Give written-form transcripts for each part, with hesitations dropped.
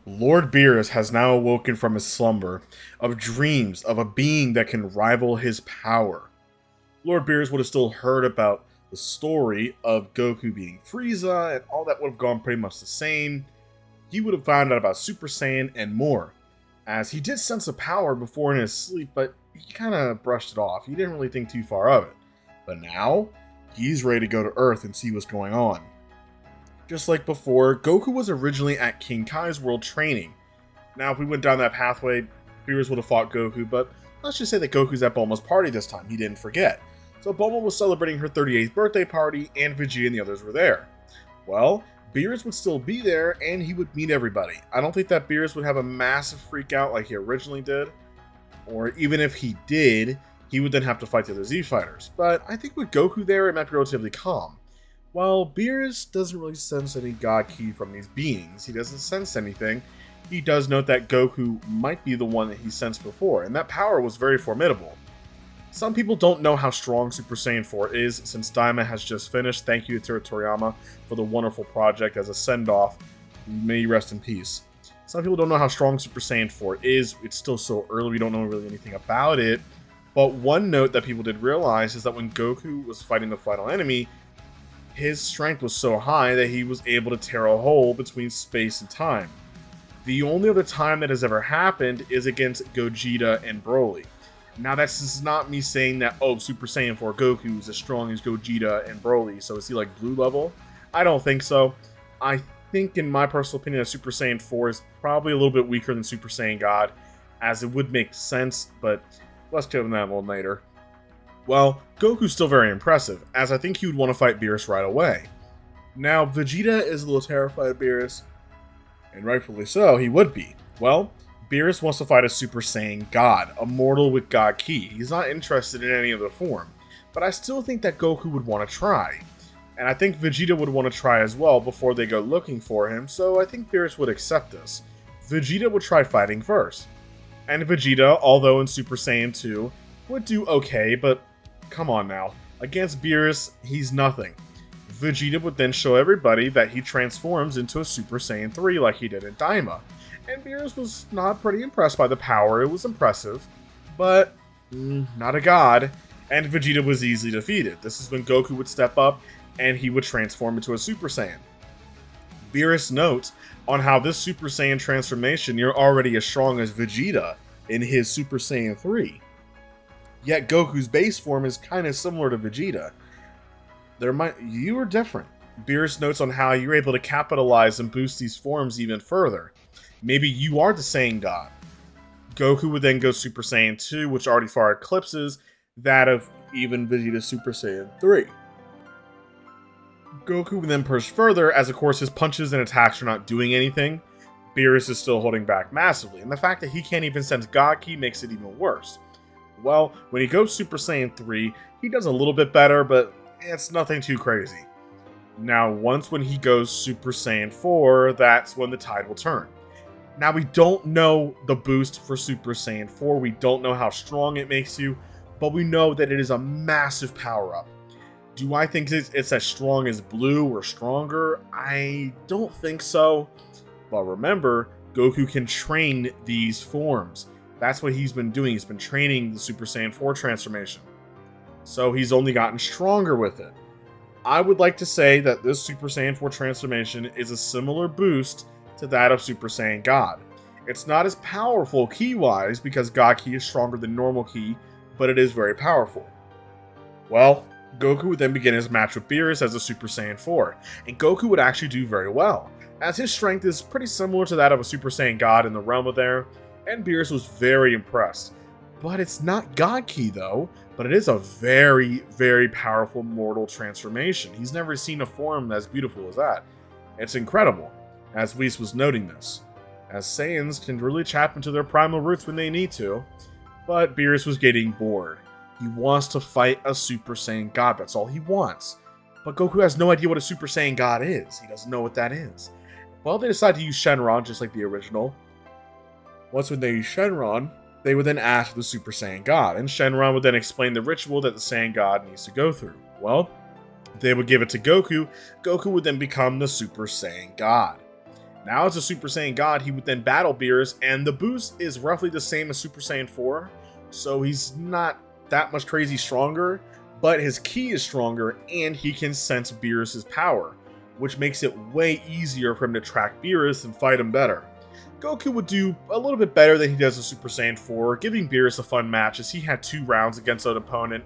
Lord Beerus has now awoken from his slumber of dreams of a being that can rival his power. Lord Beerus would have still heard about the story of Goku beating Frieza, and all that would have gone pretty much the same. He would have found out about Super Saiyan and more, as he did sense a power before in his sleep, but he kind of brushed it off. He didn't really think too far of it. But now, he's ready to go to Earth and see what's going on. Just like before, Goku was originally at King Kai's world training. Now, if we went down that pathway, Beerus would have fought Goku, but let's just say that Goku's at Bulma's party this time. He didn't forget. So Bulma was celebrating her 38th birthday party, and Vegeta and the others were there. Well, Beerus would still be there, and he would meet everybody. I don't think that Beerus would have a massive freak out like he originally did, or even if he did, he would then have to fight the other Z fighters. But I think with Goku there, it might be relatively calm. While Beerus doesn't really sense any God Ki from these beings, he doesn't sense anything, he does note that Goku might be the one that he sensed before, and that power was very formidable. Some people don't know how strong Super Saiyan 4 is, since Daima has just finished. Thank you to Toriyama for the wonderful project as a send-off. May you rest in peace. Some people don't know how strong Super Saiyan 4 is. It's still so early, we don't know really anything about it. But one note that people did realize is that when Goku was fighting the final enemy, his strength was so high that he was able to tear a hole between space and time. The only other time that has ever happened is against Gogeta and Broly. Now, that's not me saying that, oh, Super Saiyan 4 Goku is as strong as Gogeta and Broly, so is he like blue level? I don't think so. I think, in my personal opinion, that Super Saiyan 4 is probably a little bit weaker than Super Saiyan God, as it would make sense, but let's get into that a little later. Well, Goku's still very impressive, as I think he would want to fight Beerus right away. Now, Vegeta is a little terrified of Beerus, and rightfully so, he would be. Well, Beerus wants to fight a Super Saiyan God, a mortal with God Ki. He's not interested in any other form, but I still think that Goku would want to try. And I think Vegeta would want to try as well before they go looking for him, so I think Beerus would accept this. Vegeta would try fighting first. And Vegeta, although in Super Saiyan 2, would do okay, but come on now. Against Beerus, he's nothing. Vegeta would then show everybody that he transforms into a Super Saiyan 3 like he did in Daima. And Beerus was not pretty impressed by the power. It was impressive, but not a god. And Vegeta was easily defeated. This is when Goku would step up and he would transform into a Super Saiyan. Beerus notes on how this Super Saiyan transformation, you're already as strong as Vegeta in his Super Saiyan 3. Yet Goku's base form is kind of similar to Vegeta. You are different. Beerus notes on how you're able to capitalize and boost these forms even further. Maybe you are the Saiyan God. Goku would then go Super Saiyan 2, which already far eclipses that of even Vegeta's Super Saiyan 3. Goku would then push further, as of course his punches and attacks are not doing anything. Beerus is still holding back massively, and the fact that he can't even sense God Ki makes it even worse. Well, when he goes Super Saiyan 3, he does a little bit better, but it's nothing too crazy. Now, once when he goes Super Saiyan 4, that's when the tide will turn. Now, we don't know the boost for Super Saiyan 4, we don't know how strong it makes you, but we know that it is a massive power-up. Do I think it's as strong as Blue or stronger? I don't think so. But remember, Goku can train these forms. That's what he's been doing. He's been training the Super Saiyan 4 transformation. So he's only gotten stronger with it. I would like to say that this Super Saiyan 4 transformation is a similar boost to that of Super Saiyan God. It's not as powerful ki-wise because God Ki is stronger than normal ki, but it is very powerful. Well, Goku would then begin his match with Beerus as a Super Saiyan 4, and Goku would actually do very well, as his strength is pretty similar to that of a Super Saiyan God in the realm of there, and Beerus was very impressed. But it's not God Ki though, but it is a very, very powerful mortal transformation. He's never seen a form as beautiful as that. It's incredible, as Whis was noting this, as Saiyans can really tap into their primal roots when they need to, but Beerus was getting bored. He wants to fight a Super Saiyan God, that's all he wants. But Goku has no idea what a Super Saiyan God is. He doesn't know what that is. Well, they decide to use Shenron, just like the original. Once when they use Shenron, they would then ask the Super Saiyan God, and Shenron would then explain the ritual that the Saiyan God needs to go through. Well, they would give it to Goku. Goku would then become the Super Saiyan God. Now as a Super Saiyan God, he would then battle Beerus, and the boost is roughly the same as Super Saiyan 4, so he's not that much crazy stronger, but his ki is stronger, and he can sense Beerus' power, which makes it way easier for him to track Beerus and fight him better. Goku would do a little bit better than he does in Super Saiyan 4, giving Beerus a fun match as he had 2 rounds against an opponent.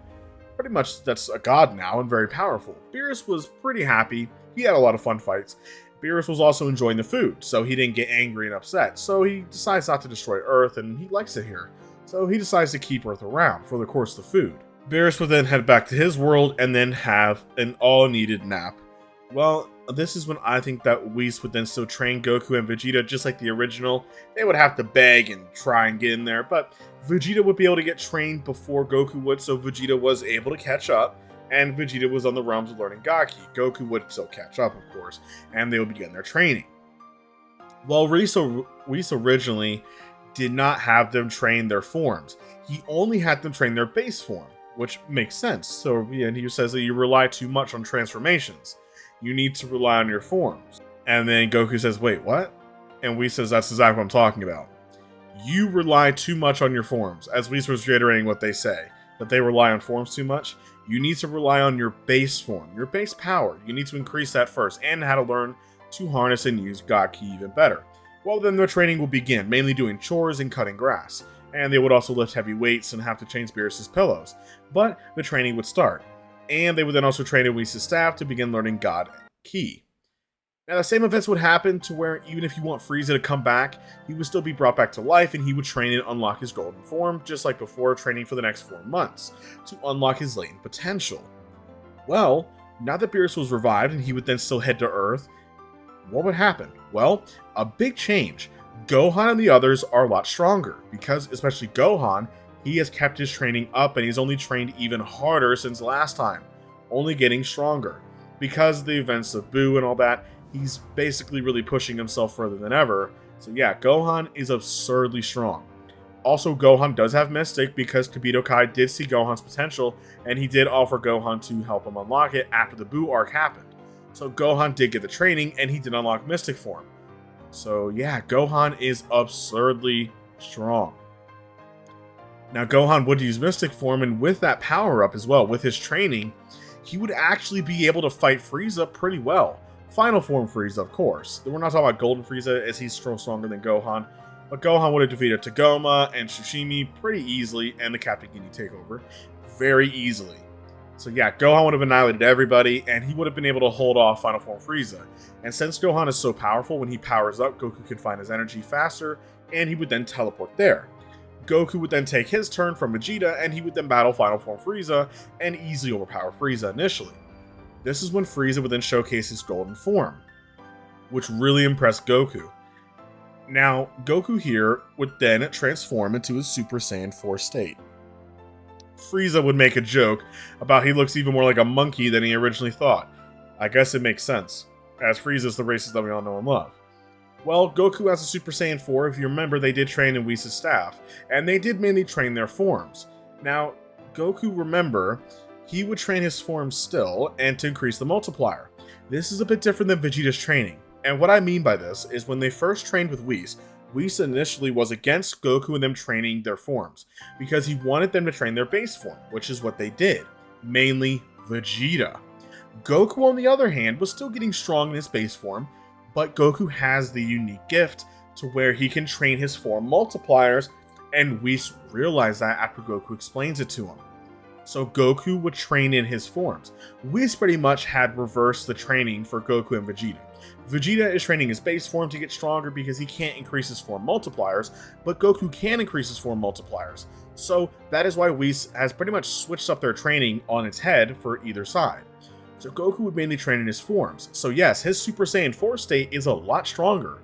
Pretty much that's a god now and very powerful. Beerus was pretty happy, he had a lot of fun fights. Beerus was also enjoying the food, so he didn't get angry and upset, so he decides not to destroy Earth, and he likes it here. So he decides to keep Earth around for the course of the food. Beerus would then head back to his world and then have an all-needed nap. Well, this is when I think that Whis would then still train Goku and Vegeta just like the original. They would have to beg and try and get in there, but Vegeta would be able to get trained before Goku would, so Vegeta was able to catch up, and Vegeta was on the realms of learning Gaki. Goku would still catch up, of course, and they would begin their training. Well, Whis originally did not have them train their forms. He only had them train their base form, which makes sense. So, and he says that you rely too much on transformations. You need to rely on your forms. And then Goku says, wait, what? And Whis says, that's exactly what I'm talking about. You rely too much on your forms, as Whis was reiterating what they say, that they rely on forms too much. You need to rely on your base form, your base power. You need to increase that first, and how to learn to harness and use God Ki even better. Well, then their training will begin, mainly doing chores and cutting grass. And they would also lift heavy weights and have to change Beerus' pillows. But the training would start. And they would then also train Whis' staff to begin learning God Ki. Now, the same events would happen to where even if you want Frieza to come back, he would still be brought back to life and he would train and unlock his golden form, just like before, training for the next 4 months, to unlock his latent potential. Well, now that Beerus was revived and he would then still head to Earth, what would happen? Well, a big change. Gohan and the others are a lot stronger, because especially Gohan, he has kept his training up and he's only trained even harder since last time, only getting stronger. Because of the events of Buu and all that, he's basically really pushing himself further than ever. So yeah, Gohan is absurdly strong. Also, Gohan does have Mystic because Kibito Kai did see Gohan's potential and he did offer Gohan to help him unlock it after the Buu arc happened. So Gohan did get the training and he did unlock Mystic form. So yeah, Gohan is absurdly strong. Now Gohan would use Mystic form, and with that power up as well, with his training, he would actually be able to fight Frieza pretty well. Final form Frieza, of course. We're not talking about Golden Frieza, as he's still stronger than Gohan. But Gohan would have defeated Tagoma and Shushimi pretty easily, and the Captain Ginyu takeover very easily. So yeah, Gohan would have annihilated everybody, and he would have been able to hold off Final Form Frieza. And since Gohan is so powerful, when he powers up, Goku can find his energy faster, and he would then teleport there. Goku would then take his turn from Vegeta, and he would then battle Final Form Frieza, and easily overpower Frieza initially. This is when Frieza would then showcase his golden form, which really impressed Goku. Now, Goku here would then transform into his Super Saiyan 4 state. Frieza would make a joke about he looks even more like a monkey than he originally thought. I guess it makes sense, as Frieza is the racist that we all know and love. Well, Goku as a Super Saiyan 4, if you remember, they did train in Whis' staff, and they did mainly train their forms. Now, Goku, remember, he would train his forms still, and to increase the multiplier. This is a bit different than Vegeta's training, and what I mean by this is when they first trained with Whis, Whis initially was against Goku and them training their forms, because he wanted them to train their base form, which is what they did, mainly Vegeta. Goku, on the other hand, was still getting strong in his base form, but Goku has the unique gift to where he can train his form multipliers, and Whis realized that after Goku explains it to him. So Goku would train in his forms. Whis pretty much had reversed the training for Goku and Vegeta. Vegeta is training his base form to get stronger because he can't increase his form multipliers, but Goku can increase his form multipliers. So that is why Whis has pretty much switched up their training on its head for either side. So Goku would mainly train in his forms. So yes, his Super Saiyan 4 state is a lot stronger.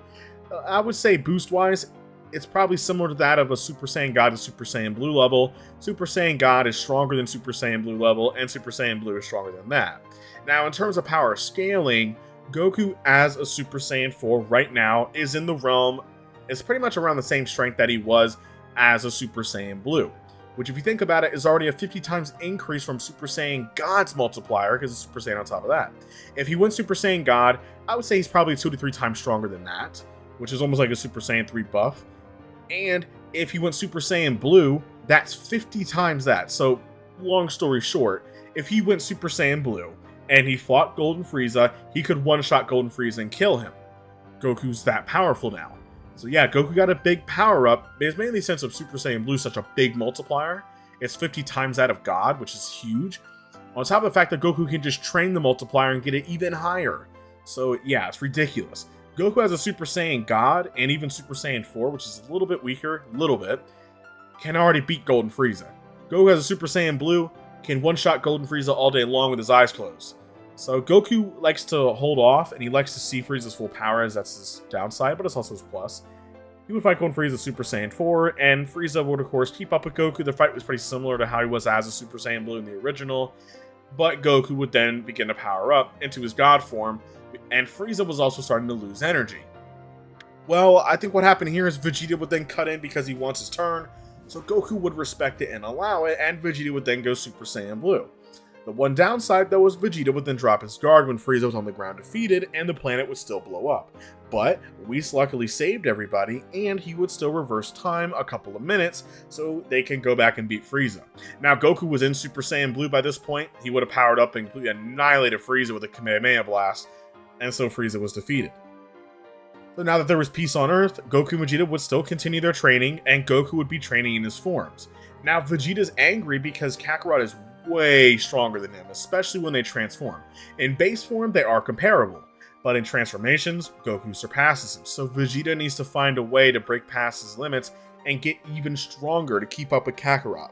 I would say boost-wise, it's probably similar to that of a Super Saiyan God to Super Saiyan Blue level. Super Saiyan God is stronger than Super Saiyan Blue level, and Super Saiyan Blue is stronger than that. Now, in terms of power scaling, Goku as a Super Saiyan 4 right now is pretty much around the same strength that he was as a Super Saiyan Blue. which if you think about it is already a 50 times increase from Super Saiyan God's multiplier, because it's Super Saiyan on top of that. If he went Super Saiyan God, I would say he's probably 2 to 3 times stronger than that, which is almost like a Super Saiyan 3 buff. And if he went Super Saiyan Blue, that's 50 times that. So, long story short, if he went Super Saiyan Blue and he fought Golden Frieza, he could one-shot Golden Frieza and kill him. Goku's that powerful now. So yeah, Goku got a big power-up, but it's mainly since of Super Saiyan Blue such a big multiplier. It's 50 times that of God, which is huge. On top of the fact that Goku can just train the multiplier and get it even higher. So yeah, it's ridiculous. Goku has a Super Saiyan God, and even Super Saiyan 4, which is a little bit weaker, can already beat Golden Frieza. Goku has a Super Saiyan Blue, can one-shot Golden Frieza all day long with his eyes closed. So Goku likes to hold off, and he likes to see Frieza's full power, as that's his downside, but it's also his plus. He would fight Golden Frieza Super Saiyan 4, and Frieza would, of course, keep up with Goku. The fight was pretty similar to how he was as a Super Saiyan Blue in the original, but Goku would then begin to power up into his God form, and Frieza was also starting to lose energy. Well, I think what happened here is Vegeta would then cut in because he wants his turn, so Goku would respect it and allow it, and Vegeta would then go Super Saiyan Blue. The one downside, though, was Vegeta would then drop his guard when Frieza was on the ground defeated, and the planet would still blow up. But Whis luckily saved everybody, and he would still reverse time a couple of minutes, so they can go back and beat Frieza. Now, Goku was in Super Saiyan Blue by this point. He would have powered up and completely annihilated Frieza with a Kamehameha Blast, and so Frieza was defeated. So now that there was peace on Earth, Goku and Vegeta would still continue their training, and Goku would be training in his forms. Now, Vegeta's angry because Kakarot is way stronger than him, especially when they transform. In base form, they are comparable, but in transformations, Goku surpasses him, so Vegeta needs to find a way to break past his limits and get even stronger to keep up with Kakarot.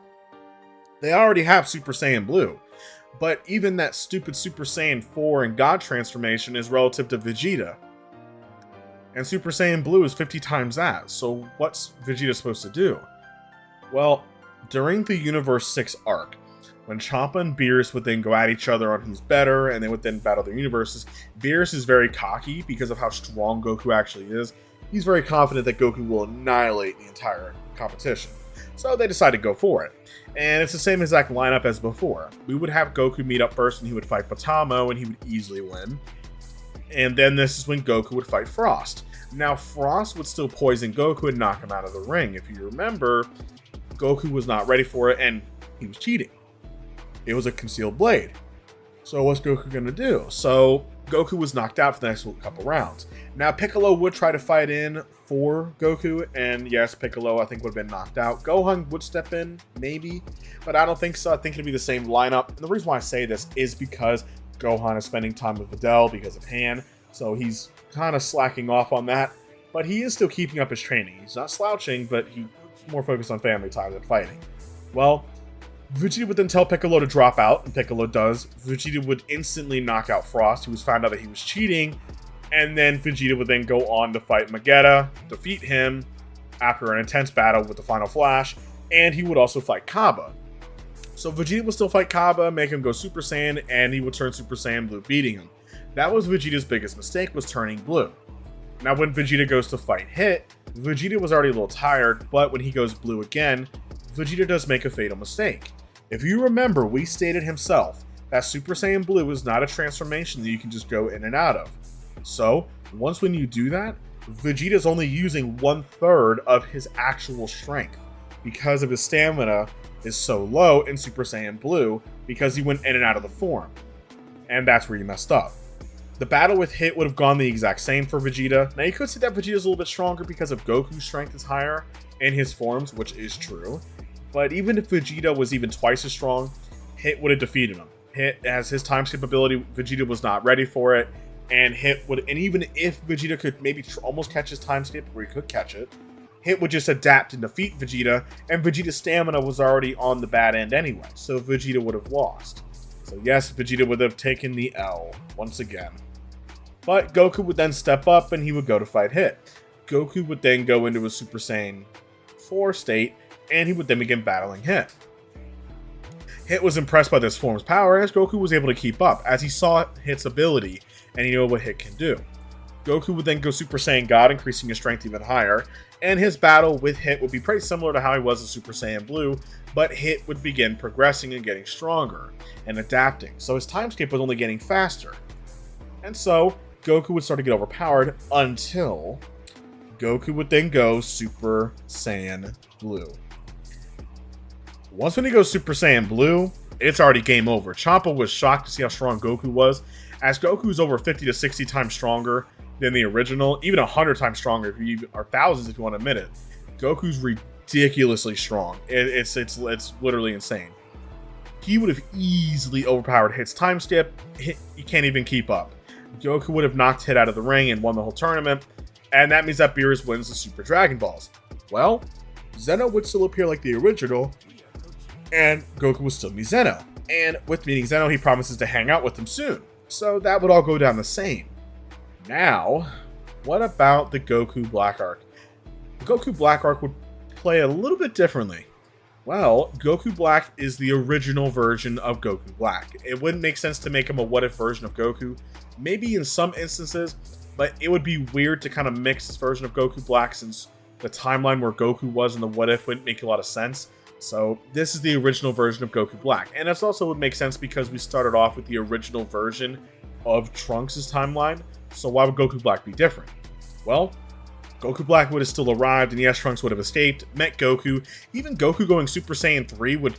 They already have Super Saiyan Blue, but even that stupid Super Saiyan 4 and God transformation is relative to Vegeta. And Super Saiyan Blue is 50 times that, so what's Vegeta supposed to do? Well, during the Universe 6 arc, when Champa and Beerus would then go at each other on who's better, and they would then battle their universes, Beerus is very cocky because of how strong Goku actually is. He's very confident that Goku will annihilate the entire competition. So they decide to go for it. And it's the same exact lineup as before. We would have Goku meet up first, and he would fight Potamo, and he would easily win. And then this is when Goku would fight Frost. Now, Frost would still poison Goku and knock him out of the ring. If you remember, Goku was not ready for it, and he was cheating. It was a concealed blade. So what's Goku going to do? So Goku was knocked out for the next couple rounds. Now Piccolo would try to fight in for Goku, and yes, Piccolo I think would have been knocked out. Gohan would step in, maybe, but I don't think so. I think it'd be the same lineup. And the reason why I say this is because Gohan is spending time with Videl because of Han, so he's kind of slacking off on that. But he is still keeping up his training. He's not slouching, but he's more focused on family time than fighting. Well, Vegeta would then tell Piccolo to drop out, and Piccolo does. Vegeta would instantly knock out Frost, who was found out that he was cheating, and then Vegeta would then go on to fight Magetta, defeat him after an intense battle with the Final Flash, and he would also fight Kaba. So Vegeta would still fight Kaba, make him go Super Saiyan, and he would turn Super Saiyan Blue, beating him. That was Vegeta's biggest mistake, was turning blue. Now when Vegeta goes to fight Hit, Vegeta was already a little tired, but when he goes blue again, Vegeta does make a fatal mistake. If you remember, Whis stated himself that Super Saiyan Blue is not a transformation that you can just go in and out of. So, once when you do that, Vegeta's only using 1/3 of his actual strength because of his stamina is so low in Super Saiyan Blue because he went in and out of the form. And that's where you messed up. The battle with Hit would have gone the exact same for Vegeta. Now you could say that Vegeta's a little bit stronger because of Goku's strength is higher in his forms, which is true. But even if Vegeta was even twice as strong, Hit would have defeated him. Hit has his time skip ability, Vegeta was not ready for it, and even if Vegeta could maybe almost catch his time skip, where he could catch it, Hit would just adapt and defeat Vegeta, and Vegeta's stamina was already on the bad end anyway, so Vegeta would have lost. So yes, Vegeta would have taken the L once again. But Goku would then step up and he would go to fight Hit. Goku would then go into a Super Saiyan 4 state, and he would then begin battling Hit. Hit was impressed by this form's power as Goku was able to keep up, as he saw Hit's ability, and he knew what Hit can do. Goku would then go Super Saiyan God, increasing his strength even higher, and his battle with Hit would be pretty similar to how he was in Super Saiyan Blue, but Hit would begin progressing and getting stronger and adapting, so his time skip was only getting faster. And so, Goku would start to get overpowered until Goku would then go Super Saiyan Blue. Once when he goes Super Saiyan Blue, it's already game over. Champa was shocked to see how strong Goku was, as Goku's over 50 to 60 times stronger than the original, even 100 times stronger, or thousands if you want to admit it. Goku's ridiculously strong. It's literally insane. He would have easily overpowered Hit's time skip. Hit, you can't even keep up. Goku would have knocked Hit out of the ring and won the whole tournament, and that means that Beerus wins the Super Dragon Balls. Well, Zeno would still appear like the original, and Goku would still be Zeno. And with meeting Zeno, he promises to hang out with him soon. So that would all go down the same. Now, what about the Goku Black Arc? The Goku Black Arc would play a little bit differently. Well, Goku Black is the original version of Goku Black. It wouldn't make sense to make him a what-if version of Goku. Maybe in some instances, but it would be weird to kind of mix this version of Goku Black since the timeline where Goku was in the what-if wouldn't make a lot of sense. So this is the original version of Goku Black. And this also would make sense because we started off with the original version of Trunks' timeline. So why would Goku Black be different? Well, Goku Black would have still arrived, and yes, Trunks would have escaped, met Goku. Even Goku going Super Saiyan 3 would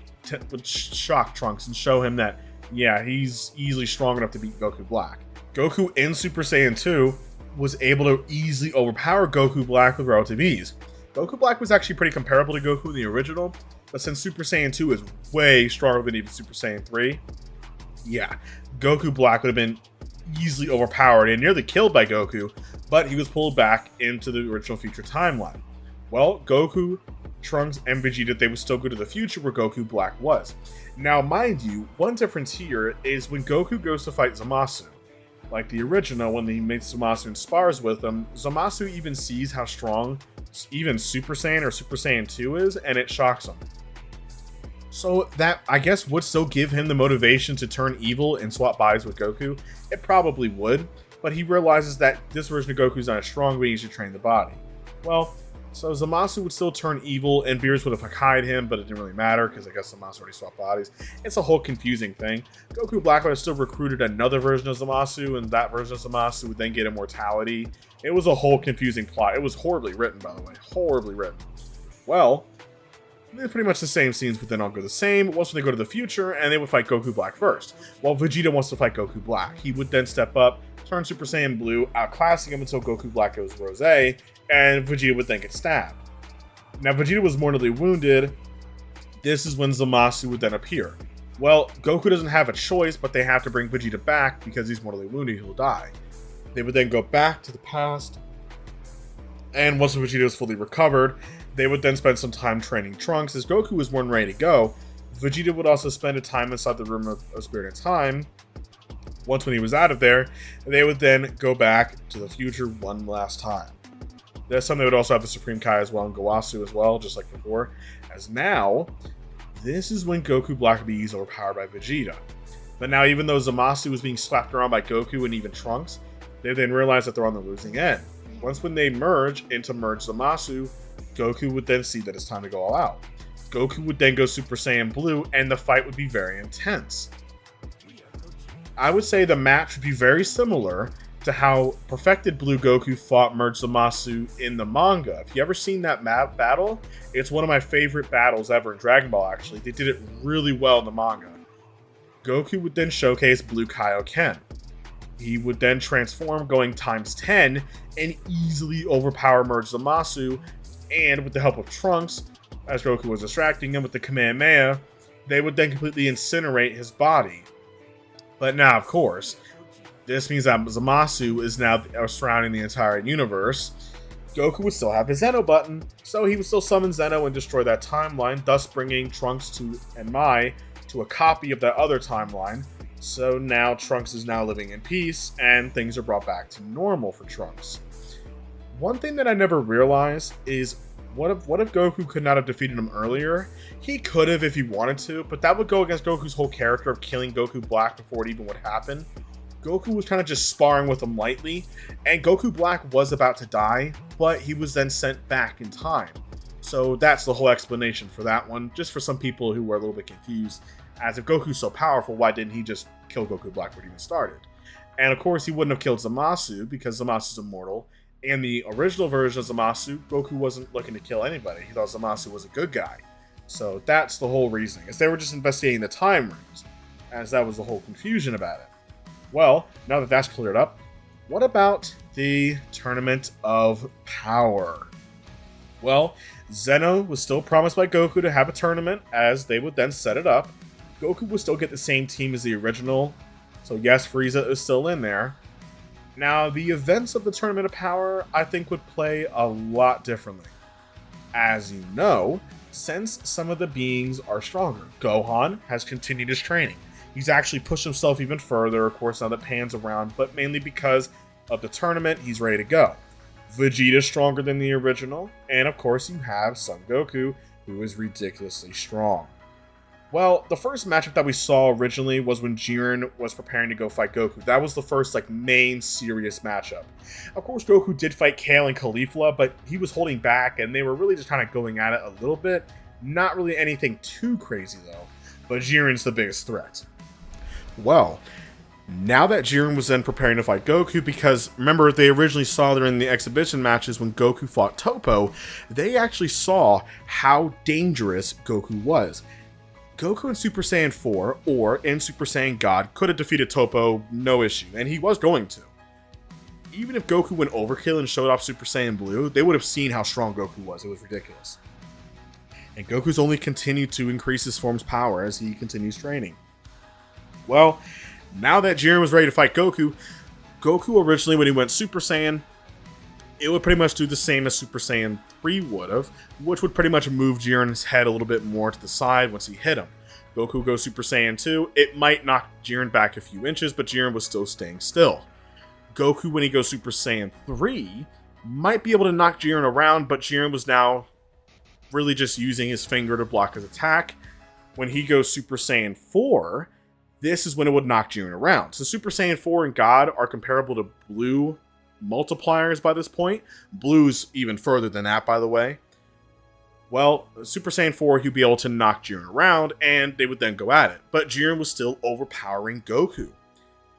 shock Trunks and show him that, yeah, he's easily strong enough to beat Goku Black. Goku in Super Saiyan 2 was able to easily overpower Goku Black with relative ease. Goku Black was actually pretty comparable to Goku in the original, but since Super Saiyan 2 is way stronger than even Super Saiyan 3, yeah, Goku Black would have been easily overpowered and nearly killed by Goku, but he was pulled back into the original future timeline. Well, Goku, Trunks, and Vegeta, they would still go to the future where Goku Black was. Now, mind you, one difference here is when Goku goes to fight Zamasu. Like the original, when he meets Zamasu and spars with him, Zamasu even sees how strong even Super Saiyan or Super Saiyan 2 is, and it shocks him. So that, I guess, would still give him the motivation to turn evil and swap bodies with Goku. It probably would, but he realizes that this version of Goku is not as strong, but he needs to train the body. Well, so Zamasu would still turn evil, and Beerus would have Hakai'd him, but it didn't really matter, because I guess Zamasu already swapped bodies. It's a whole confusing thing. Goku Black would have still recruited another version of Zamasu, and that version of Zamasu would then get immortality. It was a whole confusing plot. It was horribly written, by the way. Horribly written. Well, they're pretty much the same scenes, but then all go the same. Once they go to the future, and they would fight Goku Black first. While Vegeta wants to fight Goku Black, he would then step up, turn Super Saiyan Blue, outclassing him until Goku Black goes Rose, and Vegeta would then get stabbed. Now, Vegeta was mortally wounded. This is when Zamasu would then appear. Well, Goku doesn't have a choice, but they have to bring Vegeta back because he's mortally wounded, he'll die. They would then go back to the past, and once Vegeta was fully recovered, they would then spend some time training Trunks. As Goku was more than ready to go, Vegeta would also spend a time inside the Room of Spirit and Time. Once when he was out of there, they would then go back to the future one last time. This time they would also have the Supreme Kai as well, and Gowasu as well, just like before. As now, this is when Goku Black would be easily overpowered by Vegeta. But now, even though Zamasu was being slapped around by Goku and even Trunks, they then realize that they're on the losing end. Once when they merge into Merge Zamasu, Goku would then see that it's time to go all out. Goku would then go Super Saiyan Blue, and the fight would be very intense. I would say the match would be very similar to how Perfected Blue Goku fought Merge Zamasu in the manga. If you ever seen that battle, it's one of my favorite battles ever in Dragon Ball, actually. They did it really well in the manga. Goku would then showcase Blue Kaioken. He would then transform, going times 10, and easily overpower Merge Zamasu, and with the help of Trunks, as Goku was distracting him with the Kamehameha, they would then completely incinerate his body. But now, of course, this means that Zamasu is now surrounding the entire universe. Goku would still have his Zeno button, so he would still summon Zeno and destroy that timeline, thus bringing Trunks and Mai to a copy of that other timeline. So now Trunks is now living in peace, and things are brought back to normal for Trunks. One thing that I never realized is, what if Goku could not have defeated him earlier? He could have if he wanted to, but that would go against Goku's whole character of killing Goku Black before it even would happen. Goku was kind of just sparring with him lightly, and Goku Black was about to die, but he was then sent back in time. So that's the whole explanation for that one, just for some people who were a little bit confused, as if Goku's so powerful, why didn't he just kill Goku Black when he even started? And of course, he wouldn't have killed Zamasu, because Zamasu's immortal. In the original version of Zamasu, Goku wasn't looking to kill anybody. He thought Zamasu was a good guy. So that's the whole reasoning, as they were just investigating the time rings, as that was the whole confusion about it. Well, now that that's cleared up, what about the Tournament of Power? Well, Zeno was still promised by Goku to have a tournament, as they would then set it up. Goku would still get the same team as the original, so yes, Frieza is still in there. Now, the events of the Tournament of Power, I think, would play a lot differently. As you know, since some of the beings are stronger, Gohan has continued his training. He's actually pushed himself even further, of course, now that Pan's around, but mainly because of the tournament, he's ready to go. Vegeta's stronger than the original, and of course you have Son Goku, who is ridiculously strong. Well, the first matchup that we saw originally was when Jiren was preparing to go fight Goku. That was the first, main serious matchup. Of course, Goku did fight Kale and Caulifla, but he was holding back, and they were really just kind of going at it a little bit. Not really anything too crazy, though, but Jiren's the biggest threat. Well, now that Jiren was then preparing to fight Goku, because remember, they originally saw there in the exhibition matches when Goku fought Toppo, they actually saw how dangerous Goku was. Goku in Super Saiyan 4 or in Super Saiyan God could have defeated Toppo, no issue, and he was going to. Even if Goku went overkill and showed off Super Saiyan Blue, they would have seen how strong Goku was. It was ridiculous. And Goku's only continued to increase his form's power as he continues training. Well, now that Jiren was ready to fight Goku, Goku originally, when he went Super Saiyan, it would pretty much do the same as Super Saiyan 3 would have, which would pretty much move Jiren's head a little bit more to the side once he hit him. Goku goes Super Saiyan 2, it might knock Jiren back a few inches, but Jiren was still staying still. Goku, when he goes Super Saiyan 3, might be able to knock Jiren around, but Jiren was now really just using his finger to block his attack. When he goes Super Saiyan 4, this is when it would knock Jiren around. So Super Saiyan 4 and God are comparable to Blue multipliers by this point. Blue's even further than that, by the way. Well, Super Saiyan 4, he'd be able to knock Jiren around, and they would then go at it. But Jiren was still overpowering Goku,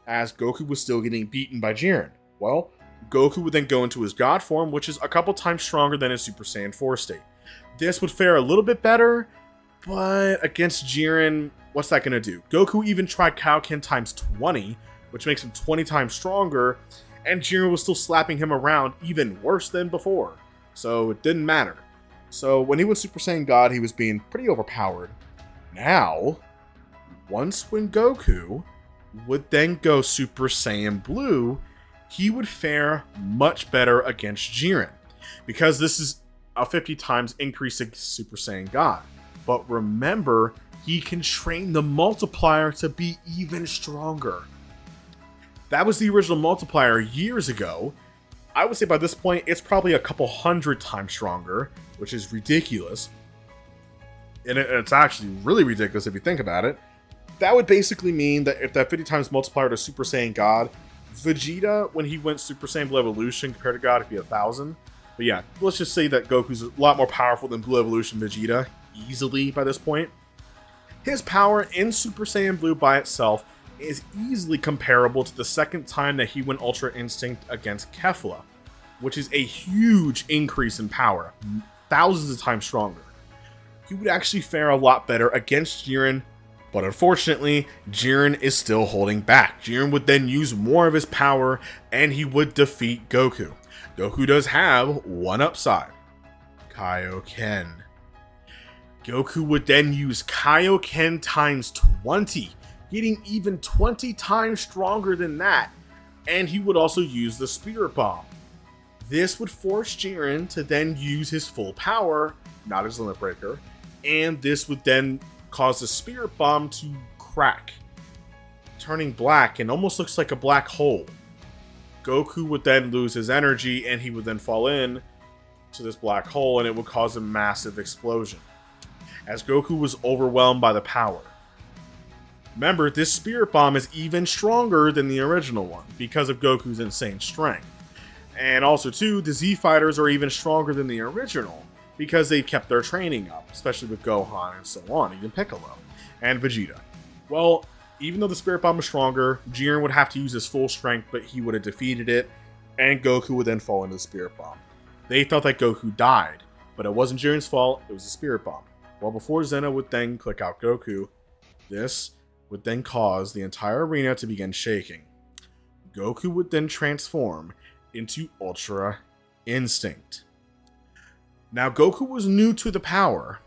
as Goku was still getting beaten by Jiren. Well, Goku would then go into his God form, which is a couple times stronger than his Super Saiyan 4 state. This would fare a little bit better, but against Jiren, what's that going to do? Goku even tried Kaioken times 20, which makes him 20 times stronger, and Jiren was still slapping him around even worse than before. So it didn't matter. So when he was Super Saiyan God, he was being pretty overpowered. Now, when Goku would then go Super Saiyan Blue, he would fare much better against Jiren, because this is a 50 times increase in Super Saiyan God. But remember, he can train the multiplier to be even stronger. That was the original multiplier years ago. I would say by this point, it's probably a couple hundred times stronger, which is ridiculous. And it's actually really ridiculous if you think about it. That would basically mean that if that 50 times multiplier to Super Saiyan God, Vegeta, when he went Super Saiyan Blue Evolution compared to God, it'd be 1,000. But yeah, let's just say that Goku's a lot more powerful than Blue Evolution Vegeta, easily by this point. His power in Super Saiyan Blue by itself is easily comparable to the second time that he went Ultra Instinct against Kefla, which is a huge increase in power, thousands of times stronger. He would actually fare a lot better against Jiren, but unfortunately, Jiren is still holding back. Jiren would then use more of his power, and he would defeat Goku. Goku does have one upside: Kaioken. Goku would then use Kaioken times 20, getting even 20 times stronger than that, and he would also use the Spirit Bomb. This would force Jiren to then use his full power, not his Limit Breaker, and this would then cause the Spirit Bomb to crack, turning black and almost looks like a black hole. Goku would then lose his energy, and he would then fall in to this black hole, and it would cause a massive explosion, as Goku was overwhelmed by the power. Remember, this Spirit Bomb is even stronger than the original one because of Goku's insane strength. And also, too, the Z Fighters are even stronger than the original because they've kept their training up, especially with Gohan and so on, even Piccolo and Vegeta. Well, even though the Spirit Bomb was stronger, Jiren would have to use his full strength, but he would have defeated it, and Goku would then fall into the Spirit Bomb. They thought that Goku died, but it wasn't Jiren's fault, it was the Spirit Bomb. Well, before Zeno would then click out Goku, this would then cause the entire arena to begin shaking. Goku would then transform into Ultra Instinct. Now, Goku was new to the power,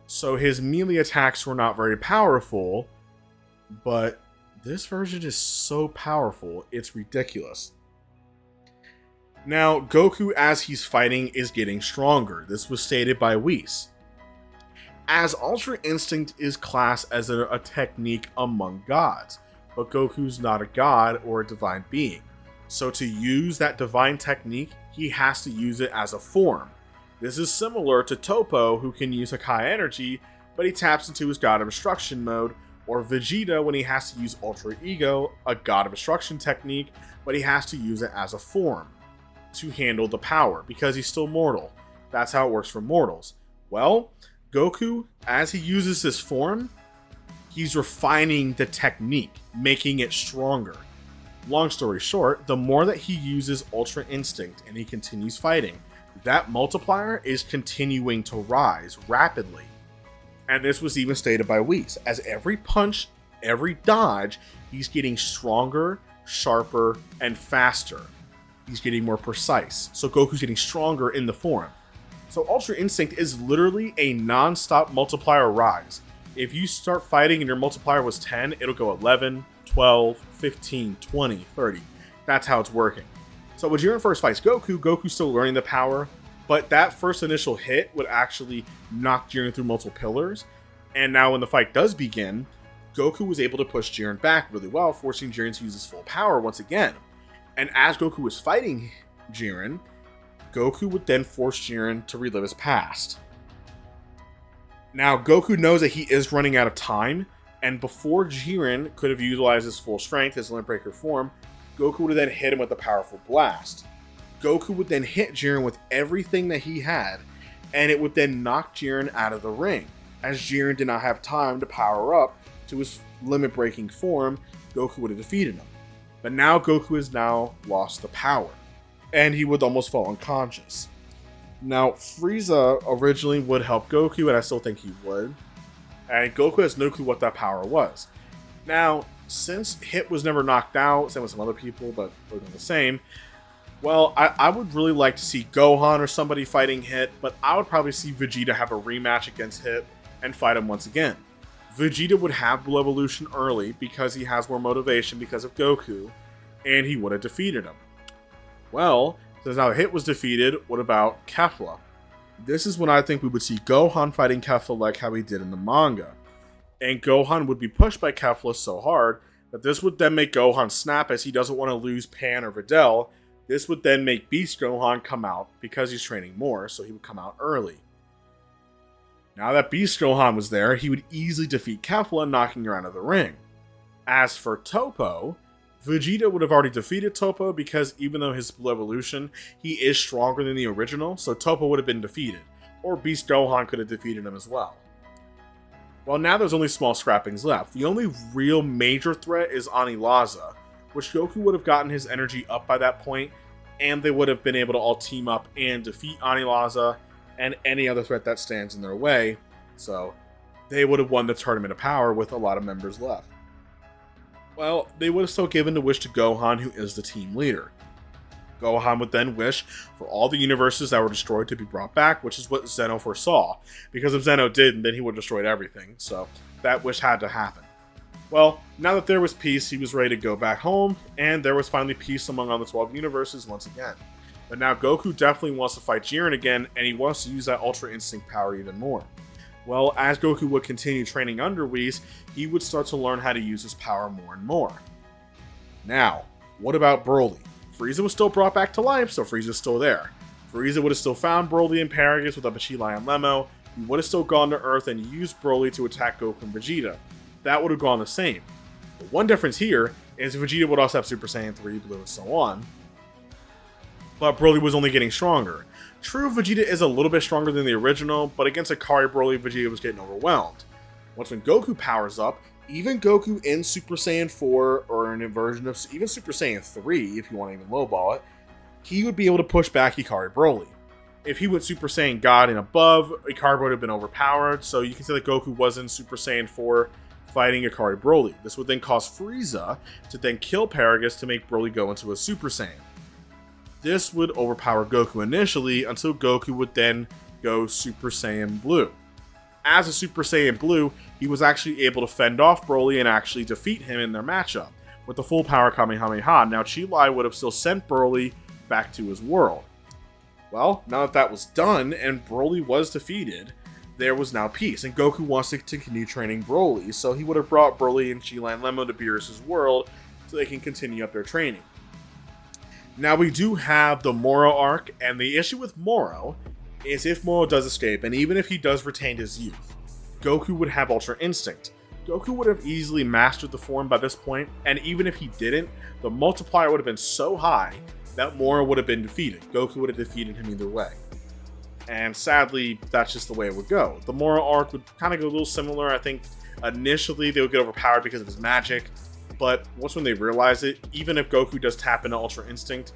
so his melee attacks were not very powerful, but this version is so powerful, it's ridiculous. Now, Goku, as he's fighting, is getting stronger. This was stated by Whis. As Ultra Instinct is classed as a technique among gods, but Goku's not a god or a divine being. So to use that divine technique, he has to use it as a form. This is similar to Toppo, who can use Hakai energy, but he taps into his God of Destruction mode, or Vegeta when he has to use Ultra Ego, a God of Destruction technique, but he has to use it as a form to handle the power, because he's still mortal. That's how it works for mortals. Well, Goku, as he uses this form, he's refining the technique, making it stronger. Long story short, the more that he uses Ultra Instinct and he continues fighting, that multiplier is continuing to rise rapidly. And this was even stated by Whis. As every punch, every dodge, he's getting stronger, sharper, and faster. He's getting more precise. So Goku's getting stronger in the form. So Ultra Instinct is literally a non-stop multiplier rise. If you start fighting and your multiplier was 10, it'll go 11, 12, 15, 20, 30. That's how it's working. So when Jiren first fights Goku, Goku's still learning the power, but that first initial hit would actually knock Jiren through multiple pillars. And now when the fight does begin, Goku was able to push Jiren back really well, forcing Jiren to use his full power once again. And as Goku was fighting Jiren, Goku would then force Jiren to relive his past. Now, Goku knows that he is running out of time, and before Jiren could have utilized his full strength, his Limit Breaker form, Goku would have then hit him with a powerful blast. Goku would then hit Jiren with everything that he had, and it would then knock Jiren out of the ring. As Jiren did not have time to power up to his Limit Breaking form, Goku would have defeated him. But now Goku has now lost the power, and he would almost fall unconscious. Now, Frieza originally would help Goku, and I still think he would. And Goku has no clue what that power was. Now, since Hit was never knocked out, same with some other people, but we're doing the same, well, I would really like to see Gohan or somebody fighting Hit, but I would probably see Vegeta have a rematch against Hit and fight him once again. Vegeta would have Blue Evolution early because he has more motivation because of Goku, and he would have defeated him. Well, since now Hit was defeated, what about Kefla? This is when I think we would see Gohan fighting Kefla like how he did in the manga. And Gohan would be pushed by Kefla so hard that this would then make Gohan snap as he doesn't want to lose Pan or Videl. This would then make Beast Gohan come out because he's training more, so he would come out early. Now that Beast Gohan was there, he would easily defeat Kefla, knocking her out of the ring. As for Toppo, Vegeta would have already defeated Toppo because even though his Blue Evolution, he is stronger than the original, so Toppo would have been defeated. Or Beast Gohan could have defeated him as well. Well, now there's only small scrappings left. The only real major threat is Anilaza, which Goku would have gotten his energy up by that point, and they would have been able to all team up and defeat Anilaza and any other threat that stands in their way, so they would have won the Tournament of Power with a lot of members left. Well, they would have still given the wish to Gohan, who is the team leader. Gohan would then wish for all the universes that were destroyed to be brought back, which is what Zeno foresaw. Because if Zeno did, then he would have destroyed everything, so that wish had to happen. Well, now that there was peace, he was ready to go back home, and there was finally peace among all the 12 universes once again. But now Goku definitely wants to fight Jiren again, and he wants to use that Ultra Instinct power even more. Well, as Goku would continue training under Whis, he would start to learn how to use his power more and more. Now, what about Broly? Frieza was still brought back to life, so Frieza's still there. Frieza would have still found Broly and Paragus with a Bachila and Lemo. He would have still gone to Earth and used Broly to attack Goku and Vegeta. that would have gone the same. The one difference here is Vegeta would also have Super Saiyan 3, Blue, and so on. But Broly was only getting stronger. True, Vegeta is a little bit stronger than the original, but against Akari Broly, Vegeta was getting overwhelmed. Once when Goku powers up, even Goku in Super Saiyan 4, or in a version of even Super Saiyan 3, if you want to even lowball it, he would be able to push back Ikari Broly. If he went Super Saiyan God and above, Ikari would have been overpowered, so you can say that Goku was in Super Saiyan 4 fighting Ikari Broly. This would then cause Frieza to then kill Paragus to make Broly go into a Super Saiyan. This would overpower Goku initially until Goku would then go Super Saiyan Blue. As a Super Saiyan Blue, he was actually able to fend off Broly and actually defeat him in their matchup with the full power Kamehameha. Now, Chi-Lai would have still sent Broly back to his world. Well, now that that was done and Broly was defeated, there was now peace, and Goku wants to continue training Broly, so he would have brought Broly and Chi-Lai and Lemon to Beerus' world so they can continue up their training. Now, we do have the Moro arc, and the issue with Moro is if Moro does escape, and even if he does retain his youth, Goku would have Ultra Instinct. Goku would have easily mastered the form by this point, and even if he didn't, the multiplier would have been so high that Moro would have been defeated. Goku would have defeated him either way. And sadly, that's just the way it would go. The Moro arc would kind of go a little similar. I think initially they would get overpowered because of his magic, but once when they realize it, even if Goku does tap into Ultra Instinct,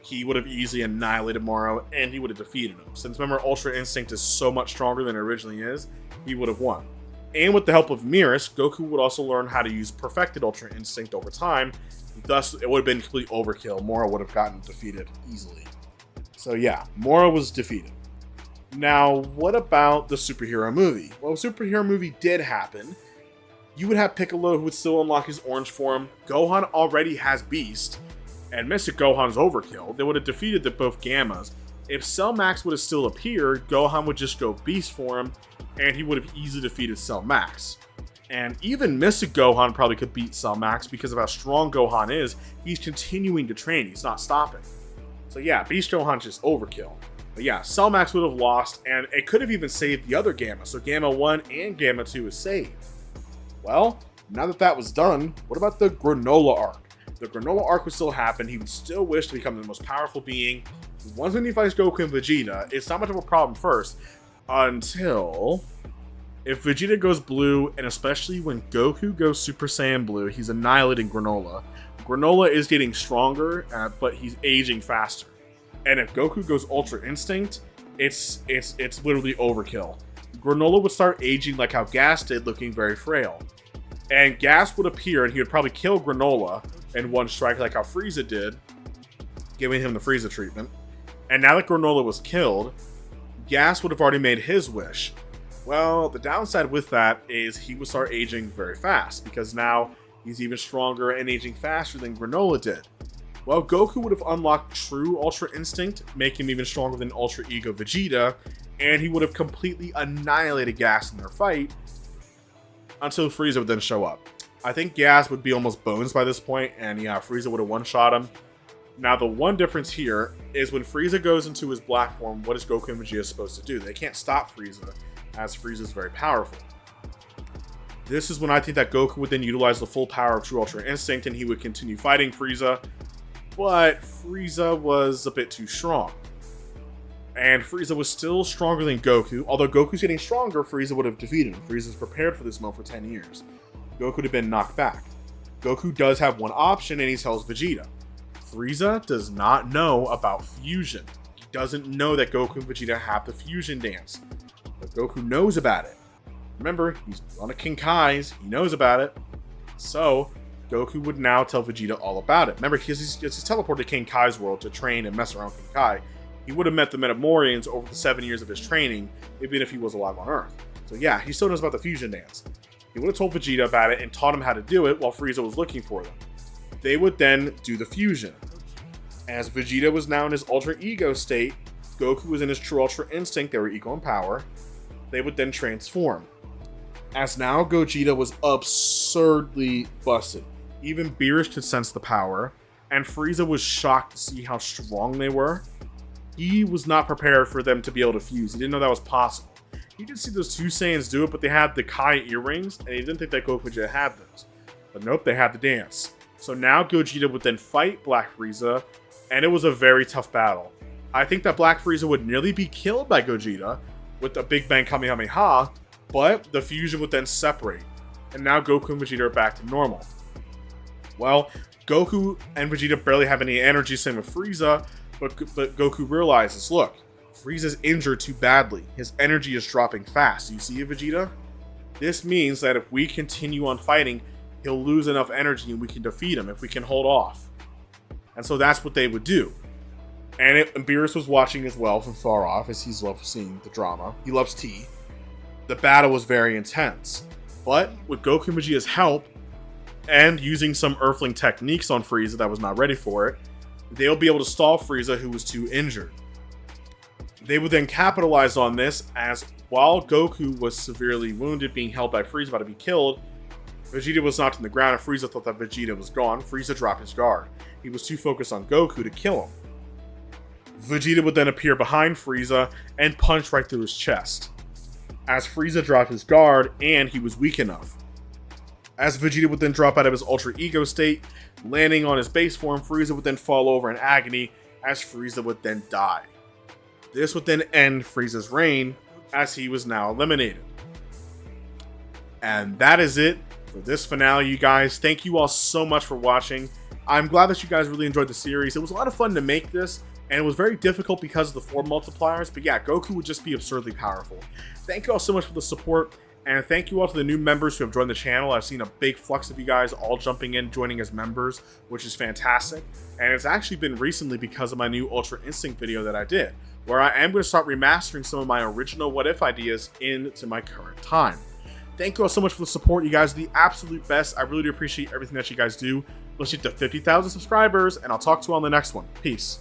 he would have easily annihilated Moro and he would have defeated him. Since remember, Ultra Instinct is so much stronger than it originally is, he would have won. And with the help of Beerus, Goku would also learn how to use Perfected Ultra Instinct over time. Thus, it would have been complete overkill. Moro would have gotten defeated easily. So yeah, Moro was defeated. Now, what about the superhero movie? Well, a superhero movie did happen. You would have Piccolo, who would still unlock his orange form. Gohan already has Beast, and Mystic Gohan's overkill. They would have defeated the both Gammas. If Cell Max would have still appeared, Gohan would just go Beast form, and he would have easily defeated Cell Max. And even Mystic Gohan probably could beat Cell Max because of how strong Gohan is. He's continuing to train, he's not stopping. So yeah, Beast Gohan's just overkill. But yeah, Cell Max would have lost, and it could have even saved the other Gamma. So Gamma 1 and Gamma 2 is saved. Well, now that that was done, what about the Granola arc? The Granola arc would still happen. He would still wish to become the most powerful being. Once when he fights Goku and Vegeta, it's not much of a problem first, until if Vegeta goes blue, and especially when Goku goes Super Saiyan Blue, he's annihilating Granola. Granola is getting stronger, but he's aging faster. And if Goku goes Ultra Instinct, it's literally overkill. Granola would start aging like how Gas did, looking very frail. And Gas would appear, and he would probably kill Granola in one strike like how Frieza did, giving him the Frieza treatment. And now that Granola was killed, Gas would have already made his wish. Well, the downside with that is he would start aging very fast, because now he's even stronger and aging faster than Granola did. Well, Goku would have unlocked true Ultra Instinct, making him even stronger than Ultra Ego Vegeta, and he would have completely annihilated Gas in their fight, until Frieza would then show up. I think Gas would be almost bones by this point, and yeah, Frieza would have one-shot him. Now, the one difference here is when Frieza goes into his black form, what is Goku and Vegeta supposed to do? They can't stop Frieza, as Frieza is very powerful. This is when I think that Goku would then utilize the full power of True Ultra Instinct, and he would continue fighting Frieza, but Frieza was a bit too strong. And Frieza was still stronger than Goku. Although Goku's getting stronger, Frieza would have defeated him. Frieza's prepared for this moment for 10 years. Goku would have been knocked back. Goku does have one option, and he tells Vegeta. Frieza does not know about fusion. He doesn't know that Goku and Vegeta have the fusion dance. But Goku knows about it. Remember, he's on a King Kai's. He knows about it. So, Goku would now tell Vegeta all about it. Remember, he's teleported to King Kai's world to train and mess around with King Kai. He would have met the Metamorians over the 7 years of his training, even if he was alive on Earth. So yeah, he still knows about the fusion dance. He would have told Vegeta about it and taught him how to do it while Frieza was looking for them. They would then do the fusion. As Vegeta was now in his Ultra Ego state, Goku was in his True Ultra Instinct, they were equal in power. They would then transform. As now Gogeta was absurdly busted. Even Beerus could sense the power, and Frieza was shocked to see how strong they were. He was not prepared for them to be able to fuse. He didn't know that was possible. He did see those two Saiyans do it, but they had the Kai earrings, and he didn't think that Goku and Vegeta had those. But nope, they had the dance. So now Gogeta would then fight Black Frieza, and it was a very tough battle. I think that Black Frieza would nearly be killed by Gogeta with the Big Bang Kamehameha, but the fusion would then separate. And now Goku and Vegeta are back to normal. Well, Goku and Vegeta barely have any energy, same with Frieza, but Goku realizes, look, Frieza's injured too badly. His energy is dropping fast. You see it, Vegeta? This means that if we continue on fighting, he'll lose enough energy and we can defeat him if we can hold off. And so that's what they would do. And Beerus was watching as well from far off, as he's loved seeing the drama. He loves tea. The battle was very intense. But with Goku and Vegeta's help, and using some Earthling techniques on Frieza that was not ready for it, they'll be able to stall Frieza, who was too injured. They would then capitalize on this, as while Goku was severely wounded, being held by Frieza, about to be killed, Vegeta was knocked on the ground, and Frieza thought that Vegeta was gone. Frieza dropped his guard. He was too focused on Goku to kill him. Vegeta would then appear behind Frieza and punch right through his chest, as Frieza dropped his guard and he was weak enough. As Vegeta would then drop out of his Ultra Ego state, landing on his base form, Frieza would then fall over in agony, as Frieza would then die. This would then end Frieza's reign, as he was now eliminated. And that is it for this finale, you guys. Thank you all so much for watching. I'm glad that you guys really enjoyed the series. It was a lot of fun to make this, and it was very difficult because of the 4 multipliers, but yeah, Goku would just be absurdly powerful. Thank you all so much for the support, and thank you all to the new members who have joined the channel. I've seen a big flux of you guys all jumping in, joining as members, which is fantastic. And it's actually been recently because of my new Ultra Instinct video that I did, where I am going to start remastering some of my original What If ideas into my current time. Thank you all so much for the support. You guys are the absolute best. I really do appreciate everything that you guys do. Let's get to 50,000 subscribers, and I'll talk to you on the next one. Peace.